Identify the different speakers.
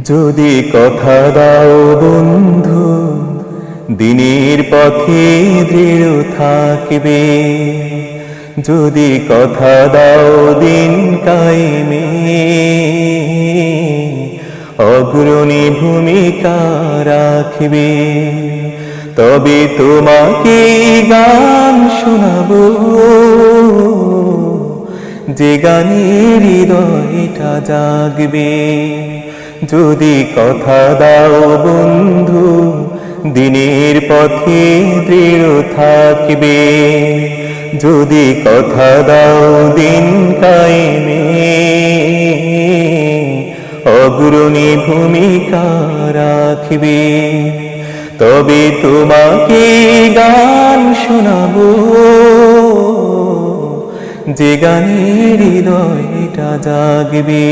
Speaker 1: যদি কথা দাও বন্ধু, দিনের পথে দৃঢ় থাকবে। যদি কথা দাও দিন কায়েমে, অগ্রণী ভূমিকা রাখবে। তবে তোমাকে গান শোনাবো, যে গানের হৃদয়টা জাগবে। যদি কথা দাও বন্ধু, দিনের পথে দৃঢ় থাকবে। যদি কথা দাও দিন কায়েমে, অগ্রণী ভূমিকা রাখবে। তবে তোমাকে গান শোনাবো, যে গানের হৃদয়টা জাগবে।